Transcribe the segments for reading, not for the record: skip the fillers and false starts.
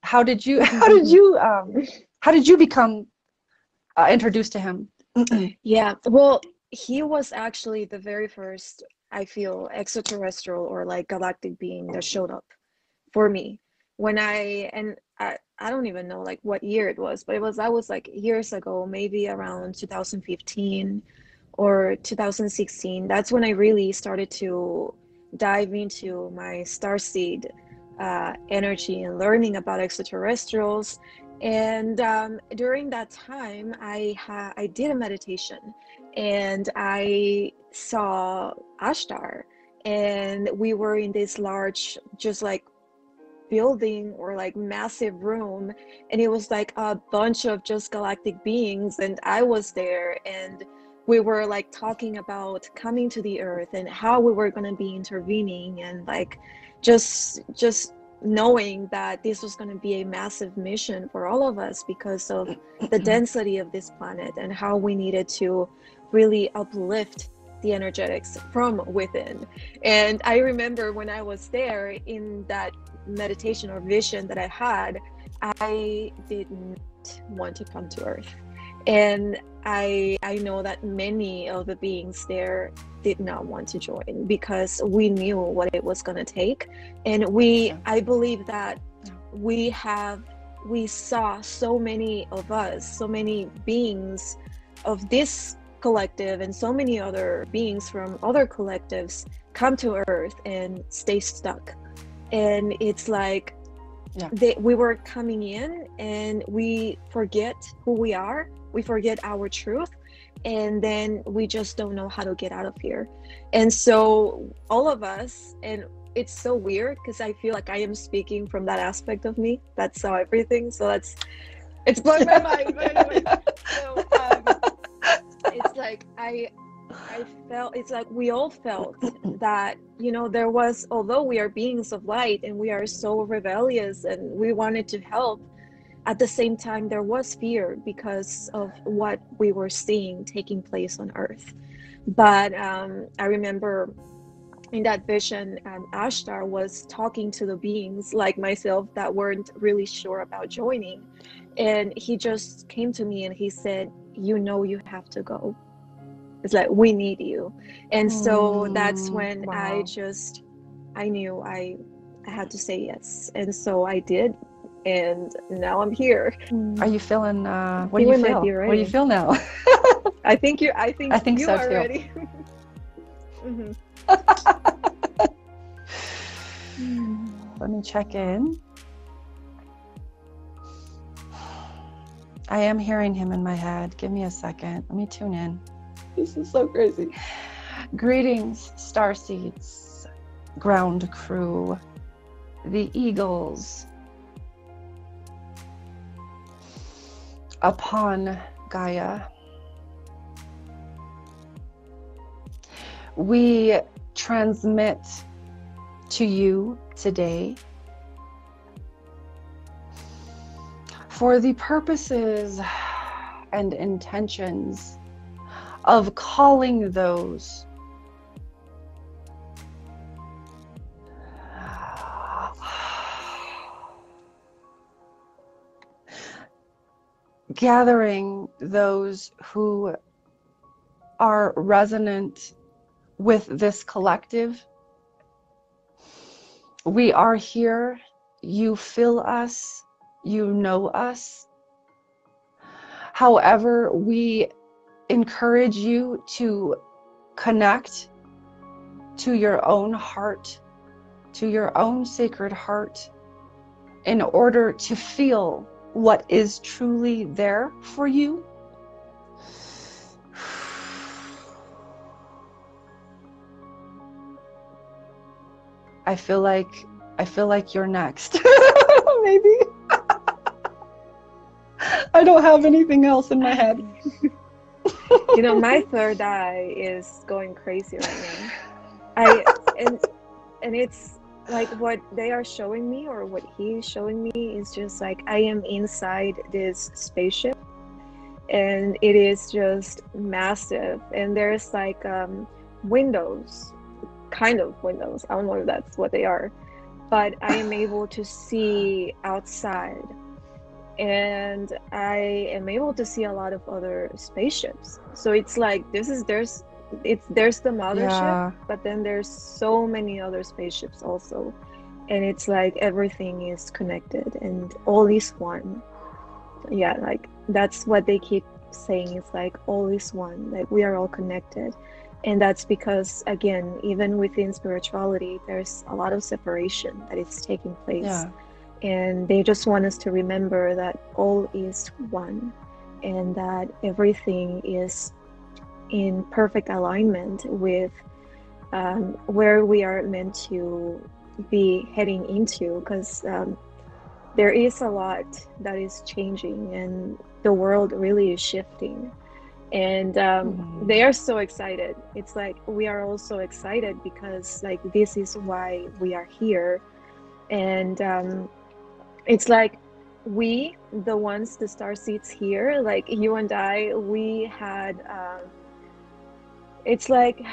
how did you how did you become introduced to him? Yeah, well, he was actually the very first, I feel, extraterrestrial or like galactic being that showed up for me when I don't even know like what year it was, but I was like years ago, maybe around 2015 or 2016. That's when I really started to dive into my starseed energy and learning about extraterrestrials. And during that time, I did a meditation, and I saw Ashtar, and we were in this large, just like building or like massive room, and it was like a bunch of just galactic beings, and I was there, and we were like talking about coming to the earth and how we were going to be intervening, and like just knowing that this was going to be a massive mission for all of us because of the density of this planet and how we needed to really uplift the energetics from within. And I remember when I was there in that meditation or vision that I had, I did not want to come to earth. And I know that many of the beings there did not want to join because we knew what it was going to take. And I believe that we saw so many of us, so many beings of this collective and so many other beings from other collectives come to earth and stay stuck. And it's like we were coming in and we forget who we are, we forget our truth, and then we just don't know how to get out of here. And so all of us, and it's so weird because I feel like I am speaking from that aspect of me that saw everything, so it's blowing my mind. But anyway, so it's like I felt, it's like we all felt that, you know, there was, although we are beings of light and we are so rebellious and we wanted to help, at the same time there was fear because of what we were seeing taking place on earth. But I remember in that vision, Ashtar was talking to the beings like myself that weren't really sure about joining, and he just came to me and he said, you know, you have to go. It's like, we need you. And so that's when I knew I had to say yes. And so I did. And now I'm here. Are you feeling, what do you feel? What do you feel now? I think you so are too. ready. Let me check in. I am hearing him in my head. Give me a second. Let me tune in. This is so crazy. Greetings, starseeds, ground crew, the eagles upon Gaia. We transmit to you today for the purposes and intentions of calling those gathering those who are resonant with this collective. We are here. You feel us. You know us. However, we encourage you to connect to your own heart, to your own sacred heart, in order to feel what is truly there for you. I feel like you're next. Maybe. I don't have anything else in my head. You know, my third eye is going crazy right now. And it's like what they are showing me, or what he's showing me, is just like I am inside this spaceship, and it is just massive, and there's like windows, kind of windows, I don't know if that's what they are, but I am able to see outside, and I am able to see a lot of other spaceships. So it's like there's the mothership, Yeah. but then there's so many other spaceships also. And it's like everything is connected and all is one. Yeah, like that's what they keep saying, is like all is one, like we are all connected. And that's because, again, even within spirituality, there's a lot of separation that is taking place. Yeah. And they just want us to remember that all is one, and that everything is in perfect alignment with where we are meant to be heading into. Because there is a lot that is changing, and the world really is shifting. And they are so excited. It's like we are all so excited because like this is why we are here. And it's like we, the ones, the star seeds here, like you and I, we had it's like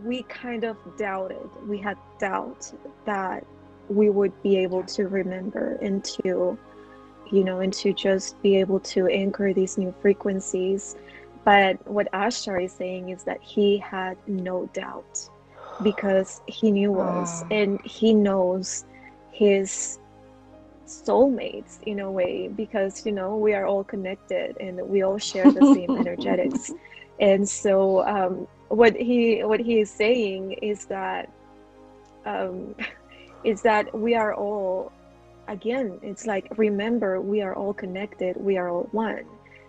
we kind of doubted, we had doubt that we would be able to remember and to, you know, and to just be able to anchor these new frequencies. But what Ashtar is saying is that he had no doubt because he knew us, Ah. and he knows his soulmates in a way, because, you know, we are all connected and we all share the same energetics. And so what he is saying um, is that we are all, again, it's like, remember, we are all connected, we are all one.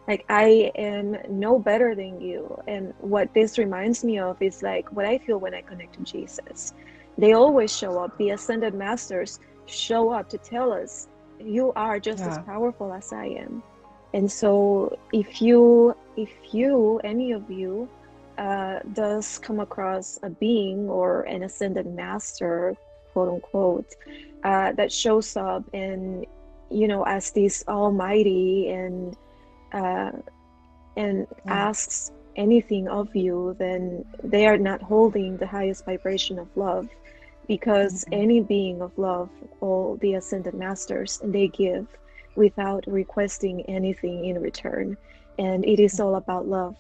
Like, I am no better than you. And what this reminds me of is like what I feel when I connect to Jesus. They always show up, the ascended masters show up to tell us, you are just as Yeah. powerful as I am. And so if you, any of you, does come across a being or an ascended master, quote unquote, that shows up and, you know, as this almighty and uh, asks anything of you, then they are not holding the highest vibration of love, because any being of love, all the ascended masters, they give without requesting anything in return. And it is all about love.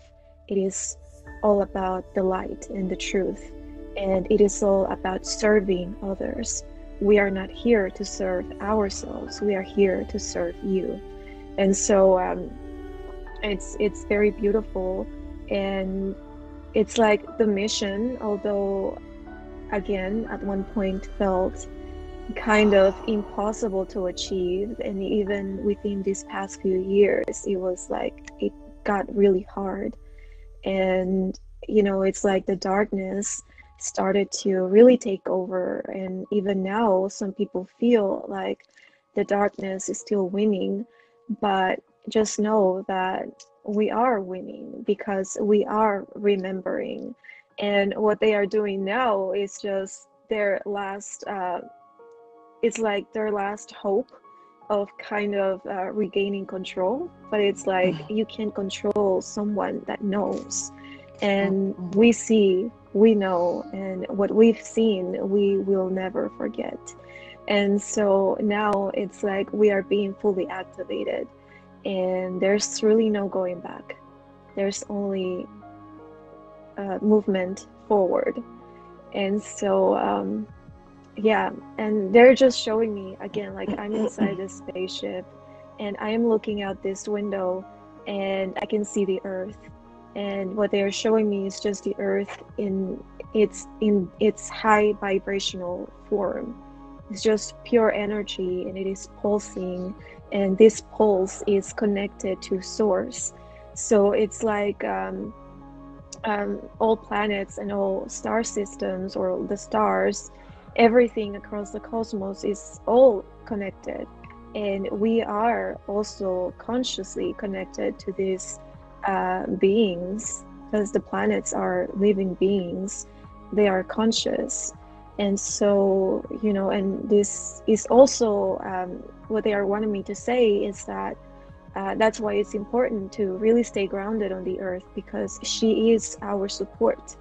It is all about the light and the truth. And it is all about serving others. We are not here to serve ourselves. We are here to serve you. And so it's very beautiful. And it's like the mission, although again at one point felt kind of impossible to achieve, and even within these past few years it was like it got really hard. And you know, it's like the darkness started to really take over, and even now some people feel like the darkness is still winning. But just know that we are winning because we are remembering. And what they are doing now is just their last it's like their last hope of kind of regaining control. But it's like you can't control someone that knows. And we see, we know, and what we've seen we will never forget. And so now it's like we are being fully activated, and there's really no going back. There's only movement forward. And so yeah, and they're just showing me again, like I'm inside this spaceship and I am looking out this window and I can see the earth. And what they are showing me is just the earth in its high vibrational form. It's just pure energy, and it is pulsing, and this pulse is connected to source. So it's like all planets and all star systems, or the stars, everything across the cosmos is all connected. And we are also consciously connected to these beings, because the planets are living beings. They are conscious. And so, you know, and this is also what they are wanting me to say is that that's why it's important to really stay grounded on the earth, because she is our support.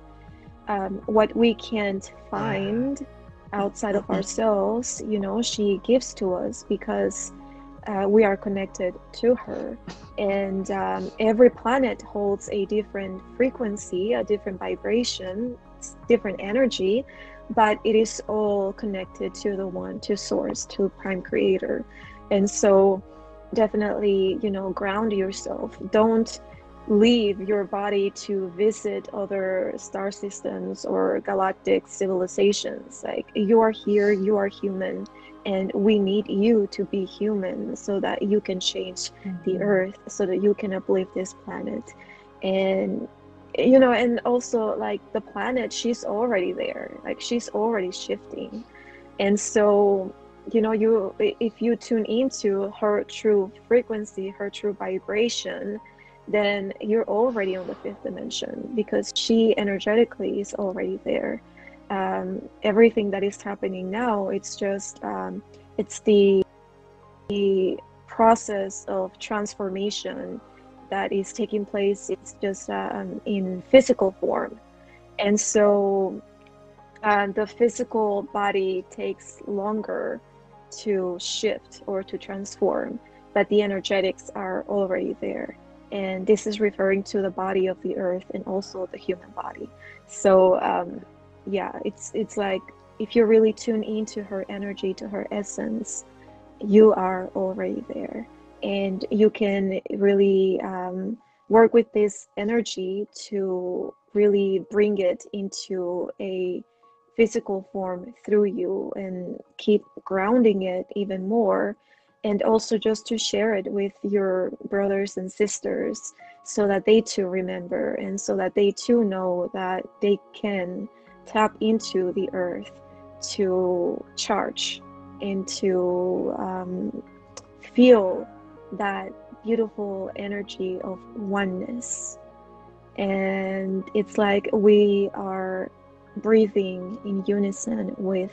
What we can't find outside of ourselves, you know, she gives to us because we are connected to her. And every planet holds a different frequency, a different vibration, different energy, but it is all connected to the one, to source, to prime creator. And so definitely, you know, ground yourself. Don't leave your body to visit other star systems or galactic civilizations. Like, you are here, you are human, and we need you to be human so that you can change the earth, so that you can uplift this planet. And you know, and also like the planet, she's already there, like she's already shifting. And so, you know, you, if you tune into her true frequency, her true vibration, then you're already on the fifth dimension, because she energetically is already there. Everything that is happening now, it's just it's the process of transformation that is taking place. It's just in physical form. And so the physical body takes longer to shift or to transform, but the energetics are already there. And this is referring to the body of the earth and also the human body. So yeah, it's like, if you really tune into her energy, to her essence, you are already there. And you can really work with this energy to really bring it into a physical form through you, and keep grounding it even more. And also just to share it with your brothers and sisters, so that they too remember, and so that they too know that they can tap into the earth to charge and to feel that beautiful energy of oneness. And it's like we are breathing in unison with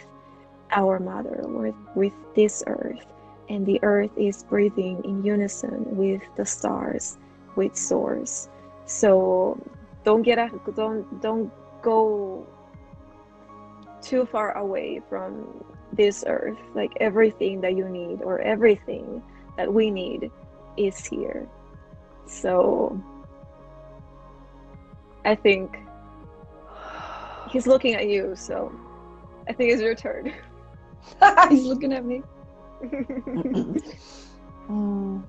our mother, with this earth, and the earth is breathing in unison with the stars, with source. So don't go too far away from this earth. Like, everything that you need, or everything that we need, is here. So I think he's looking at you, so I think it's your turn. He's looking at me. Oh,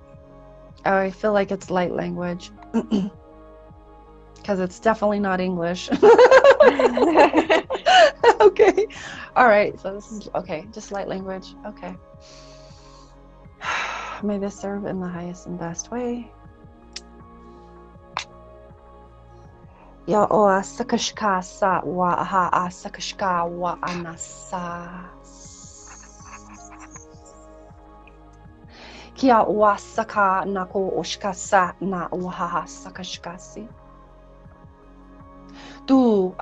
I feel like it's light language. Because it's definitely not English. Okay. All right. So this is, okay, just light language. Okay. May this serve in the highest and best way. Ya o sakashka sa wa ha sakashka wa anasa. Kia wa saka nako oshka sa na wa sakashkasi. Tu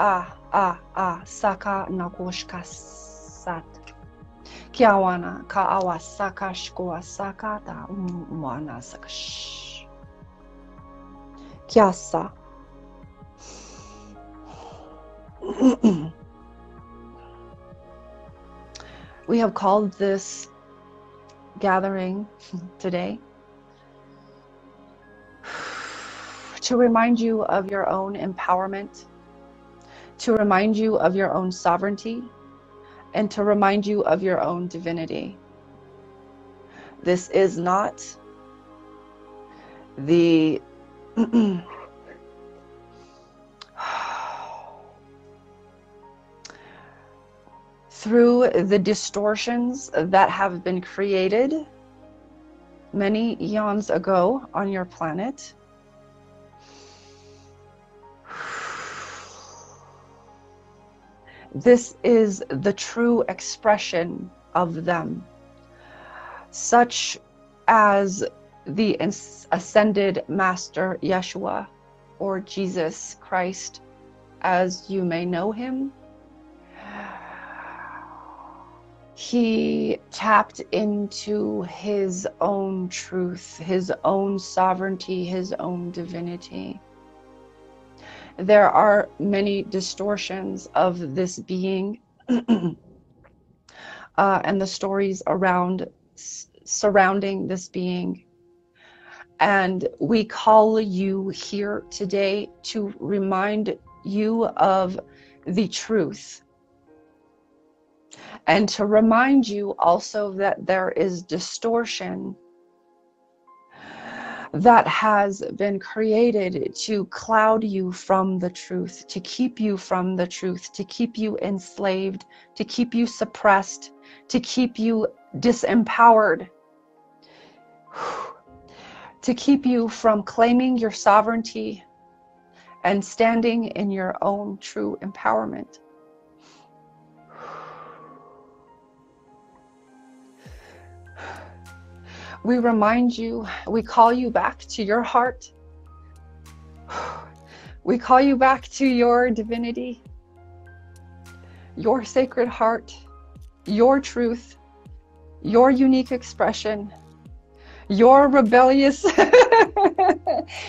saka nakoshka sat. Kiawana ka awa saka shkoa saka ta umwana sakash. Kiasa. We have called this gathering today to remind you of your own empowerment, to remind you of your own sovereignty, and to remind you of your own divinity. This is not the through the distortions that have been created many eons ago on your planet. This is the true expression of them, such as the ascended Master Yeshua, or Jesus Christ, as you may know him. He tapped into his own truth, his own sovereignty, his own divinity. There are many distortions of this being and the stories surrounding this being. And we call you here today to remind you of the truth, and to remind you also that there is distortion that has been created to cloud you from the truth, to keep you from the truth, to keep you enslaved, to keep you suppressed, to keep you disempowered, to keep you from claiming your sovereignty and standing in your own true empowerment. We remind you, we call you back to your heart. We call you back to your divinity, your sacred heart, your truth, your unique expression, your rebellious,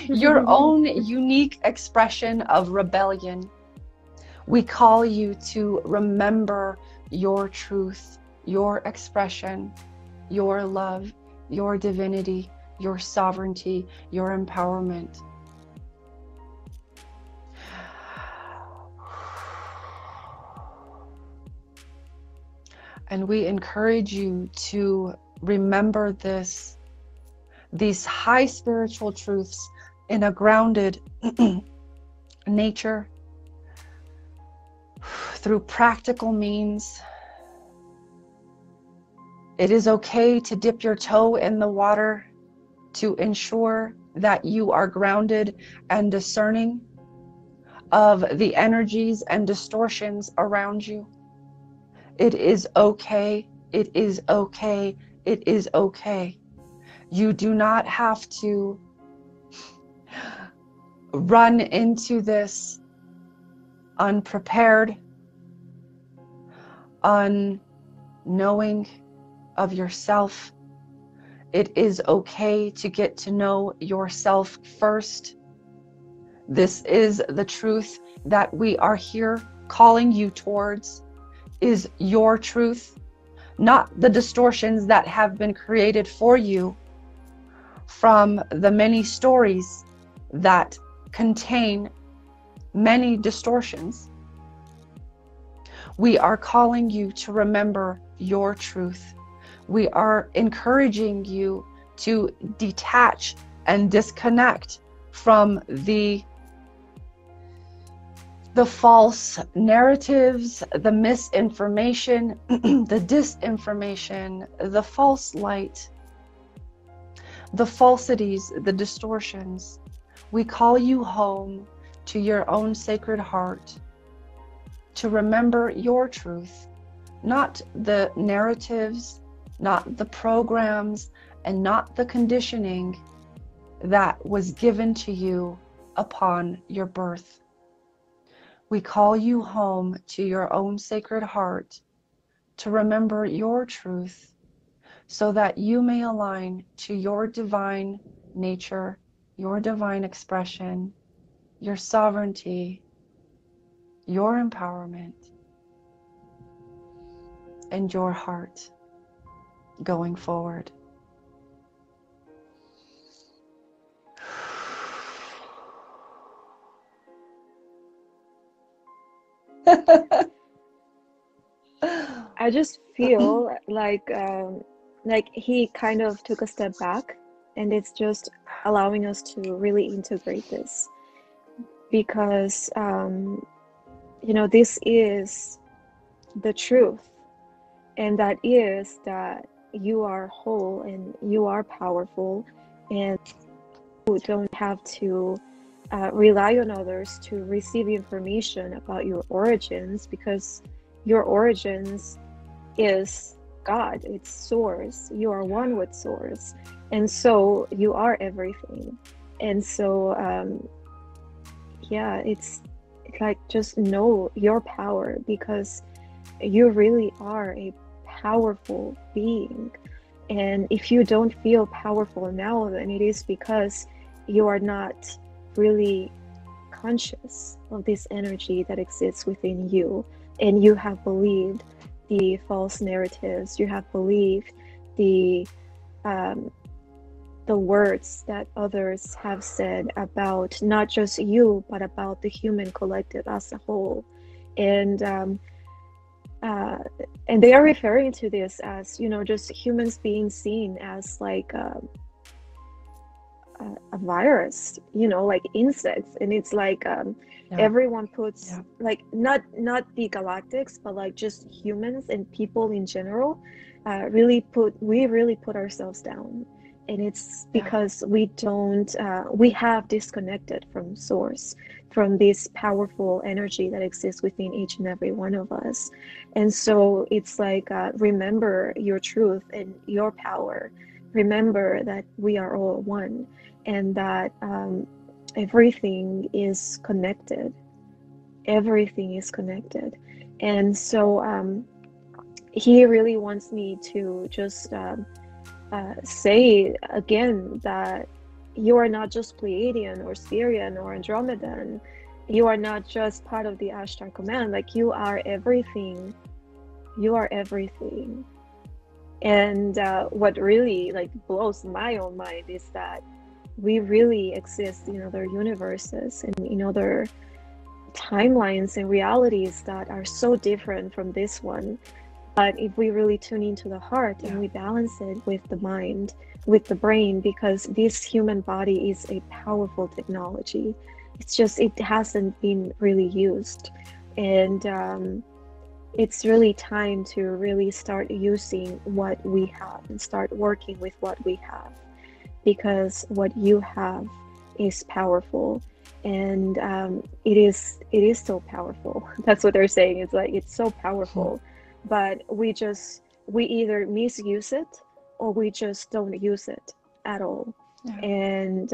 your own unique expression of rebellion. We call you to remember your truth, your expression, your love, your divinity, your sovereignty, your empowerment. And we encourage you to remember these high spiritual truths in a grounded nature, through practical means. It is okay to dip your toe in the water to ensure that you are grounded and discerning of the energies and distortions around you. It is okay. It is okay. It is okay. You do not have to run into this unprepared, unknowing of yourself. It is okay to get to know yourself first. This is the truth that we are here calling you towards, is your truth, not the distortions that have been created for you from the many stories that contain many distortions. We are calling you to remember your truth. We are encouraging you to detach and disconnect from the false narratives, the misinformation, the disinformation, the false light, the falsities, the distortions. We call you home to your own sacred heart, to remember your truth, not the narratives, not the programs, and not the conditioning that was given to you upon your birth. We call you home to your own sacred heart, to remember your truth, so that you may align to your divine nature, your divine expression, your sovereignty, your empowerment, and your heart going forward. I just feel like he kind of took a step back, and it's just allowing us to really integrate this, because this is the truth, and that is that you are whole and you are powerful, and you don't have to rely on others to receive information about your origins, because your origins is God, it's source. You are one with source, and so you are everything. And so it's like, just know your power, because you really are a powerful being. And if you don't feel powerful now, then it is because you are not really conscious of this energy that exists within you, and you have believed the false narratives you have believed, the words that others have said about not just you, but about the human collective as a whole. And and they are referring to this as, you know, just humans being seen as like a virus, you know, like insects. And it's like everyone puts like not the galactics, but like just humans and people in general we really put ourselves down. And it's because we don't we have disconnected from source, from this powerful energy that exists within each and every one of us. And so it's like remember your truth and your power. Remember that we are all one, and that everything is connected. Everything is connected. And so he really wants me to just say again that you are not just Pleiadian or Sirian or Andromedan. You are not just part of the Ashtar command. Like, you are everything. You are everything. And what really like blows my own mind is that we really exist in other universes and in other timelines and realities that are so different from this one. But if we really tune into the heart and we balance it with the mind, with the brain, because this human body is a powerful technology. It's just, it hasn't been really used. And it's really time to really start using what we have and start working with what we have, because what you have is powerful. And it is so powerful. That's what they're saying. It's like, it's so powerful. But we either misuse it or we just don't use it at all. And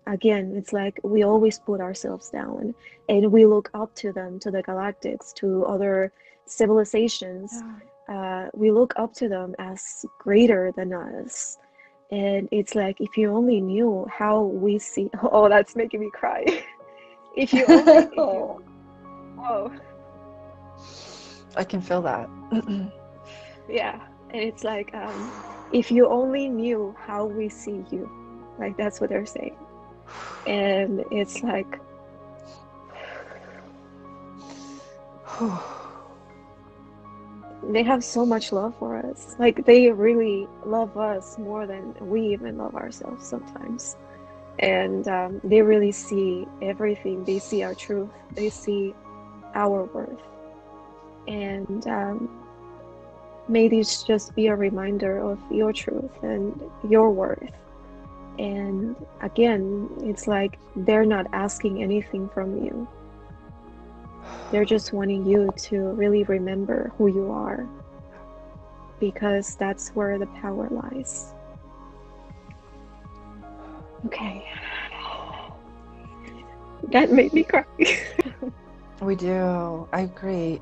again, it's like we always put ourselves down and we look up to them, to the galactics, to other civilizations. We look up to them as greater than us. And it's like, if you only knew how we see, oh, that's making me cry. If you only, whoa. I can feel that. Yeah, and it's like, if you only knew how we see you, like, that's what they're saying. And it's like, they have so much love for us. Like, they really love us more than we even love ourselves sometimes. And they really see everything. They see our truth. They see our worth. And may this just be a reminder of your truth and your worth. And again, it's like they're not asking anything from you. They're just wanting you to really remember who you are, because that's where the power lies. Okay. That made me cry. We do. I agree.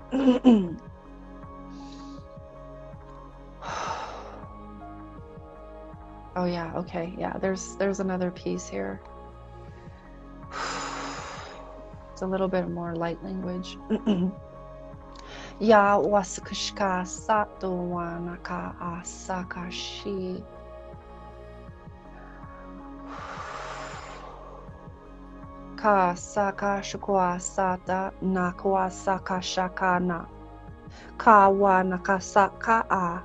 Oh yeah, okay. Yeah, there's another piece here. It's a little bit more light language. Ya wasakashka sato wanaka asakashi. Ka saka shukwa sata nakwa saka shakana. Ka wa nakasaka a.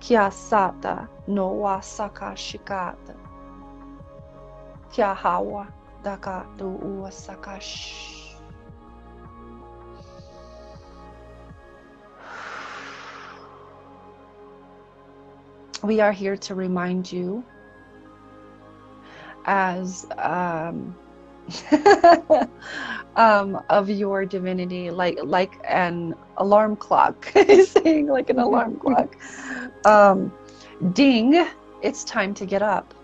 Kya sata no wa saka shikata. Kya hawa daka do uwa sakash. We are here to remind you as of your divinity, like an alarm clock. Saying like an alarm clock. Ding, it's time to get up.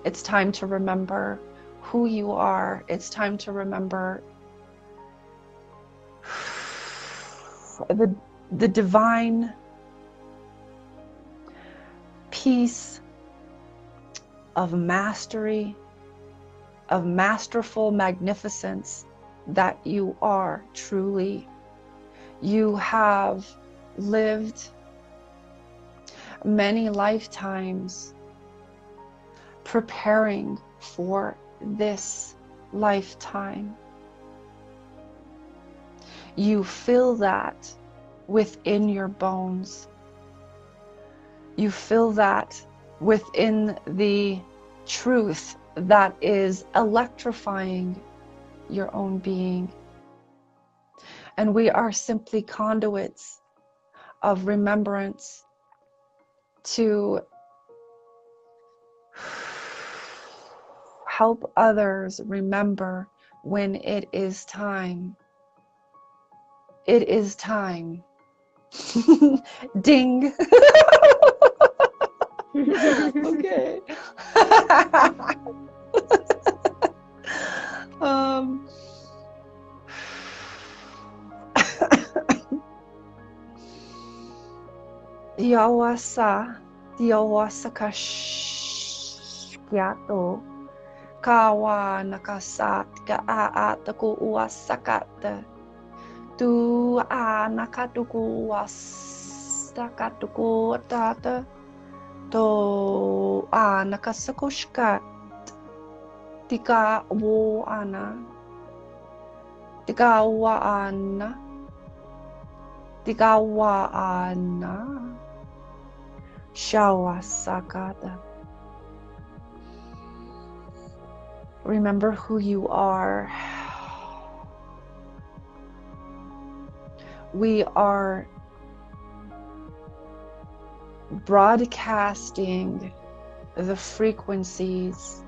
It's time to remember who you are. It's time to remember the divine peace of mastery, of masterful magnificence that you are truly. You have lived many lifetimes preparing for this lifetime. You feel that within your bones. You feel that within the truth that is electrifying your own being. And we are simply conduits of remembrance to help others remember when it is time. It is time. Ding. Okay. Yawasa, Yawasa kashyato, kawa nakasat ka aataku uasakata, tu a nakatuku wasakatuku tata, to a nakasakushkat, tika wo ana, tika wa ana, tika wa ana. Shawasakata. Remember who you are. We are broadcasting the frequencies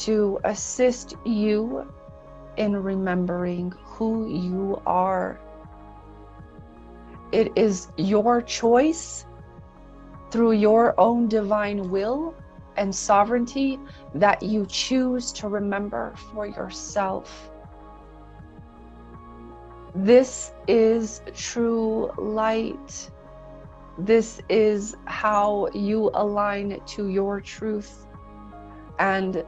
to assist you in remembering who you are. It is your choice through your own divine will and sovereignty that you choose to remember for yourself. This is true light. This is how you align to your truth and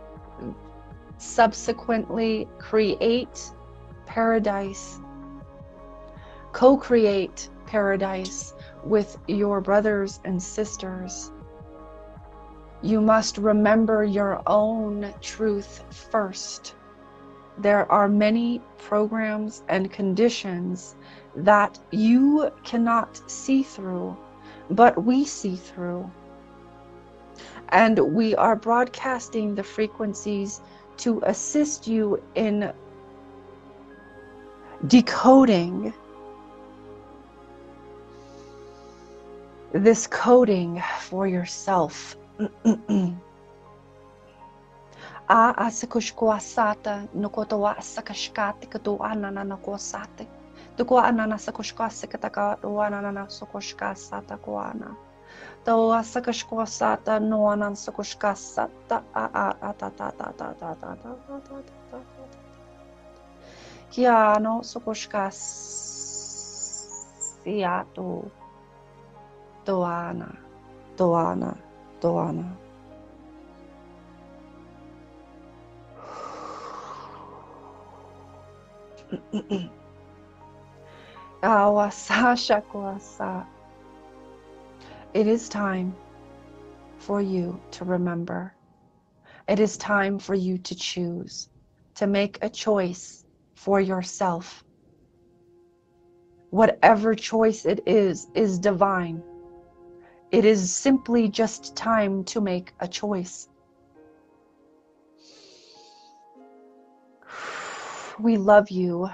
subsequently create paradise, co-create paradise with your brothers and sisters. You must remember your own truth first. There are many programs and conditions that you cannot see through, but we see through. And we are broadcasting the frequencies to assist you in decoding this coding for yourself. A asakushkwasata nokotowa sakashkati katu anana nakosate. Tuko anana sakushkwasa kataka anana sakushkasata koana. To asakashkwasata no anan sakushkasata a ta ta ta ta ta ta ta ta ta ta. Kiano sakushkasiato. Doana, Doana, Doana. It is time for you to remember. It is time for you to choose, to make a choice for yourself. Whatever choice it is divine. It is simply just time to make a choice. We love you.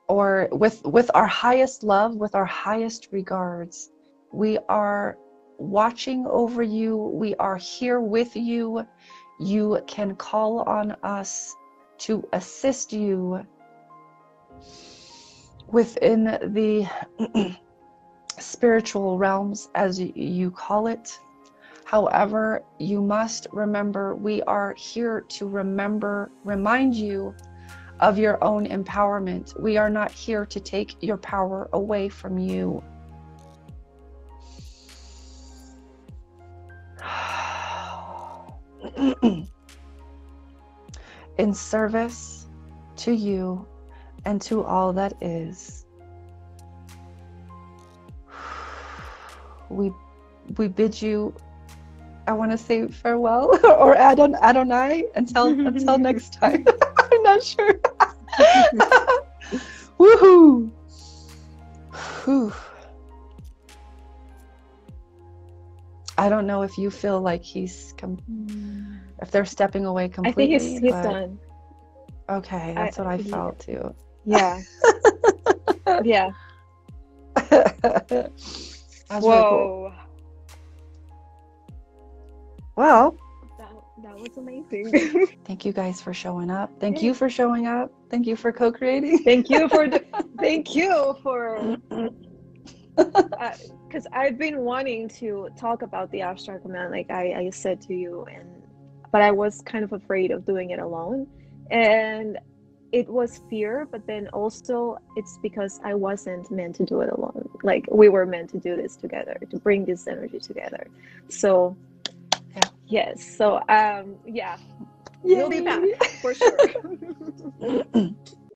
Or with our highest love, with our highest regards. We are watching over you. We are here with you. You can call on us to assist you within the spiritual realms, as you call it. However, you must remember, we are here to remind you of your own empowerment. We are not here to take your power away from you. In service to you and to all that is, we bid you, I want to say farewell or Adonai until next time. I'm not sure. Woohoo! Whew. I don't know if you feel like if they're stepping away completely. I think he's done. Okay, that's what I felt too. Yeah. Yeah. That's really cool. Whoa. Well, that was amazing. thank you guys for showing up. Thank you for showing up. Thank you for co-creating. Thank you for because I've been wanting to talk about the Ashtar command, like I said to you, but I was kind of afraid of doing it alone, and it was fear, but then also it's because I wasn't meant to do it alone. Like we were meant to do this together, to bring this energy together. So yes, so yeah, we'll be back for sure.